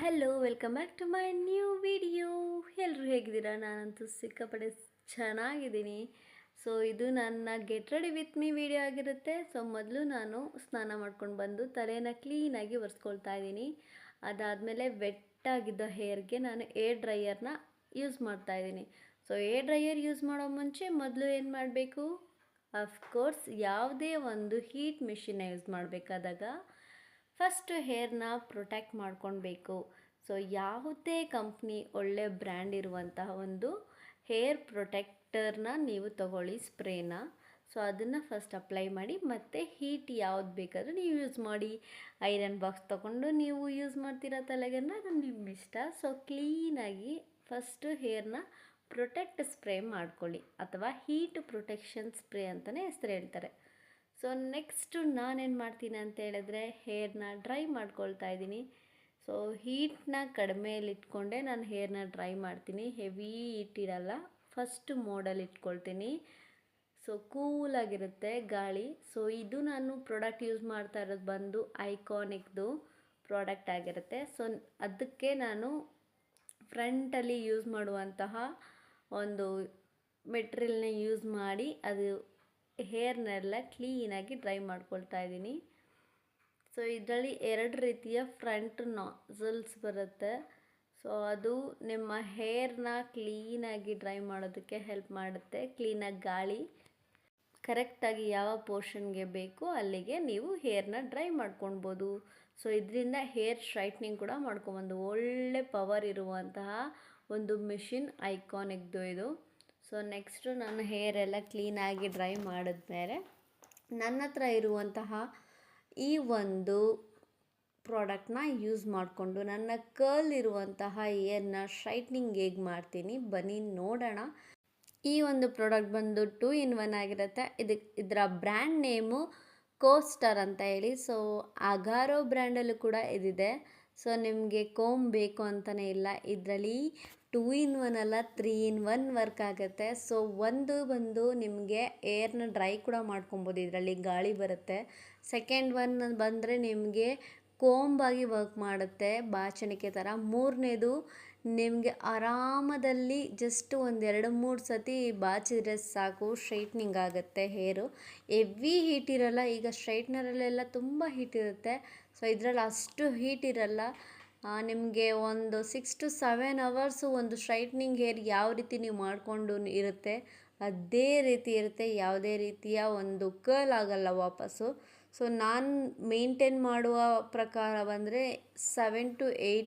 Hello welcome back to my new video. ಎಲ್ಲರೂ ಹೇಗಿದ್ದೀರಾ? ನಾನಂತೂ ಸಿಕ್ಕಾಪಟ್ಟೆ ಚೆನ್ನಾಗಿದ್ದೀನಿ. ಸೊ ಇದು ನನ್ನ get ready with me video ಆಗಿರುತ್ತೆ. ಸೊ ಮೊದಲು ನಾನು ಸ್ನಾನ ಮಾಡ್ಕೊಂಡು ಬಂದು ತಲೆನ ಕ್ಲೀನಾಗಿ ಒರೆಸ್ಕೊಳ್ತಾ ಇದ್ದೀನಿ. ಅದಾದಮೇಲೆ ವೆಟ್ಟಾಗಿದ್ದ ಹೇರ್ಗೆ ನಾನು ಏರ್ ಡ್ರೈಯರ್ನ ಯೂಸ್ ಮಾಡ್ತಾ ಇದ್ದೀನಿ. ಸೊ ಏರ್ ಡ್ರೈಯರ್ ಯೂಸ್ ಮಾಡೋ ಮುಂಚೆ ಮೊದಲು ಏನು ಮಾಡಬೇಕು? ಅಫ್ಕೋರ್ಸ್ ಯಾವುದೇ ಒಂದು ಹೀಟ್ ಮಿಷಿನ್ನ ಯೂಸ್ ಮಾಡಬೇಕಾದಾಗ ಫಸ್ಟ್ ಹೇರ್ನ ಪ್ರೊಟೆಕ್ಟ್ ಮಾಡ್ಕೊಳ್ಬೇಕು. ಸೊ ಯಾವುದೇ ಕಂಪ್ನಿ ಒಳ್ಳೆ ಬ್ರ್ಯಾಂಡ್ ಇರುವಂತಹ ಒಂದು ಹೇರ್ ಪ್ರೊಟೆಕ್ಟರ್ನ ನೀವು ತಗೊಳ್ಳಿ, ಸ್ಪ್ರೇನ. ಸೊ ಅದನ್ನು ಫಸ್ಟ್ ಅಪ್ಲೈ ಮಾಡಿ, ಮತ್ತು ಹೀಟ್ ಯಾವ್ದು ಬೇಕಾದರೂ ನೀವು ಯೂಸ್ ಮಾಡಿ. ಐರನ್ ಬಾಕ್ಸ್ ತೊಗೊಂಡು ನೀವು ಯೂಸ್ ಮಾಡ್ತೀರಾ ತಲೆಗನ್ನ, ಅದು ನಿಮ್ಮ ಇಷ್ಟ. ಸೊ ಕ್ಲೀನಾಗಿ ಫಸ್ಟು ಹೇರ್ನ ಪ್ರೊಟೆಕ್ಟ್ ಸ್ಪ್ರೇ ಮಾಡ್ಕೊಳ್ಳಿ, ಅಥವಾ ಹೀಟ್ ಪ್ರೊಟೆಕ್ಷನ್ ಸ್ಪ್ರೇ ಅಂತಲೇ ಹೆಸರು ಹೇಳ್ತಾರೆ. ಸೊ ನೆಕ್ಸ್ಟು ನಾನೇನು ಮಾಡ್ತೀನಿ ಅಂತ ಹೇಳಿದ್ರೆ, ಹೇರ್ನ ಡ್ರೈ ಮಾಡ್ಕೊಳ್ತಾ ಇದ್ದೀನಿ. ಸೊ ಹೀಟ್ನ ಕಡಿಮೆಯಲ್ಲಿ ಇಟ್ಕೊಂಡೆ ನಾನು ಹೇರ್ನ ಡ್ರೈ ಮಾಡ್ತೀನಿ. ಹೆವಿ ಹೀಟ್ ಇರಲ್ಲ, ಫಸ್ಟ್ ಮೋಡಲ್ಲಿ ಇಟ್ಕೊಳ್ತೀನಿ. ಸೊ ಕೂಲಾಗಿರುತ್ತೆ ಗಾಳಿ. ಸೊ ಇದು ನಾನು ಪ್ರಾಡಕ್ಟ್ ಯೂಸ್ ಮಾಡ್ತಾ ಇರೋದು ಬಂದು ಐಕಾನಿಕ್ದು ಪ್ರಾಡಕ್ಟ್ ಆಗಿರುತ್ತೆ. ಸೊ ಅದಕ್ಕೆ ನಾನು ಫ್ರಂಟಲ್ಲಿ ಯೂಸ್ ಮಾಡುವಂತಹ ಒಂದು ಮೆಟ್ರಿಯಲ್ನ ಯೂಸ್ ಮಾಡಿ ಅದು ಹೇರ್ನೆಲ್ಲ ಕ್ಲೀನಾಗಿ ಡ್ರೈ ಮಾಡ್ಕೊಳ್ತಾ ಇದ್ದೀನಿ. ಸೊ ಇದರಲ್ಲಿ 2 ರೀತಿಯ ಫ್ರಂಟ್ ನಾಸಲ್ಸ್ ಬರುತ್ತೆ. ಸೊ ಅದು ನಿಮ್ಮ ಹೇರ್ನ ಕ್ಲೀನಾಗಿ ಡ್ರೈ ಮಾಡೋದಕ್ಕೆ ಹೆಲ್ಪ್ ಮಾಡುತ್ತೆ. ಕ್ಲೀನಾಗಿ ಗಾಳಿ ಕರೆಕ್ಟಾಗಿ ಯಾವ ಪೋರ್ಷನ್ಗೆ ಬೇಕೋ ಅಲ್ಲಿಗೆ ನೀವು ಹೇರ್ನ ಡ್ರೈ ಮಾಡ್ಕೊಳ್ಬೋದು. ಸೊ ಇದರಿಂದ ಹೇರ್ ಸ್ಟ್ರೈಟ್ನಿಂಗ್ ಕೂಡ ಮಾಡ್ಕೊಬೋದು. ಒಳ್ಳೆ ಪವರ್ ಇರುವಂತಹ ಒಂದು ಮಿಷಿನ್ ಐಕಾನಿಕ್ದು ಇದು. ಸೊ ನೆಕ್ಸ್ಟು ನಾನು ಹೇರೆಲ್ಲ ಕ್ಲೀನಾಗಿ ಡ್ರೈ ಮಾಡಿದ್ಮೇಲೆ ನನ್ನ ಹತ್ರ ಇರುವಂತಹ ಈ ಒಂದು ಪ್ರಾಡಕ್ಟ್ನ ಯೂಸ್ ಮಾಡಿಕೊಂಡು ನನ್ನ ಕರ್ಲ್ ಇರುವಂತಹ ಹೇರ್ನ ಸ್ಟ್ರೈಟ್ನಿಂಗ್ ಹೇಗೆ ಮಾಡ್ತೀನಿ ಬನ್ನಿ ನೋಡೋಣ. ಈ ಒಂದು ಪ್ರಾಡಕ್ಟ್ ಬಂದು 2 in 1 ಆಗಿರುತ್ತೆ. ಇದರ ಬ್ರ್ಯಾಂಡ್ ನೇಮು ಕೋಸ್ಟರ್ ಅಂತ ಹೇಳಿ. ಸೊ ಅಗಾರೋ ಬ್ರ್ಯಾಂಡಲ್ಲೂ ಕೂಡ ಇದಿದೆ. ಸೊ ನಿಮಗೆ ಕೋಮ್ ಬೇಕು ಅಂತಲೇ ಇಲ್ಲ, ಇದರಲ್ಲಿ 2 in 1 ಅಲ್ಲ 3 in 1 ವರ್ಕ್ ಆಗುತ್ತೆ. ಸೊ ಒಂದು ಬಂದು ನಿಮಗೆ ಏರ್ನ ಡ್ರೈ ಕೂಡ ಮಾಡ್ಕೊಬೋದು, ಇದರಲ್ಲಿ ಗಾಳಿ ಬರುತ್ತೆ. ಸೆಕೆಂಡ್ ಒನ್ ಬಂದರೆ ನಿಮಗೆ ಕೋಂಬಾಗಿ ವರ್ಕ್ ಮಾಡುತ್ತೆ, ಬಾಚಣಿಕೆ ಥರ. ಮೂರನೇದು ನಿಮಗೆ ಆರಾಮದಲ್ಲಿ ಜಸ್ಟ್ 1-2-3 ಸತಿ ಬಾಚಿದ್ರೆ ಸಾಕು, ಸ್ಟ್ರೈಟ್ನಿಂಗ್ ಆಗುತ್ತೆ ಹೇರು. ಹೆವಿ ಹೀಟ್ ಇರಲ್ಲ. ಈಗ ಸ್ಟ್ರೈಟ್ನರಲ್ಲೆಲ್ಲ ತುಂಬ ಹೀಟ್ ಇರುತ್ತೆ. ಸೊ ಇದರಲ್ಲಿ ಅಷ್ಟು ಹೀಟ್ ಇರಲ್ಲ. ನಿಮಗೆ ಒಂದು 6 to 7 hours ಒಂದು ಸ್ಟ್ರೈಟ್ನಿಂಗ್ ಹೇರ್ ಯಾವ ರೀತಿ ನೀವು ಮಾಡಿಕೊಂಡು ಇರುತ್ತೆ ಅದೇ ರೀತಿ ಇರುತ್ತೆ. ಯಾವುದೇ ರೀತಿಯ ಒಂದು ಕರ್ಲ್ ಆಗಲ್ಲ ವಾಪಸ್ಸು. ಸೊ ನಾನು ಮೇಂಟೈನ್ ಮಾಡುವ ಪ್ರಕಾರ ಬಂದರೆ 7 to 8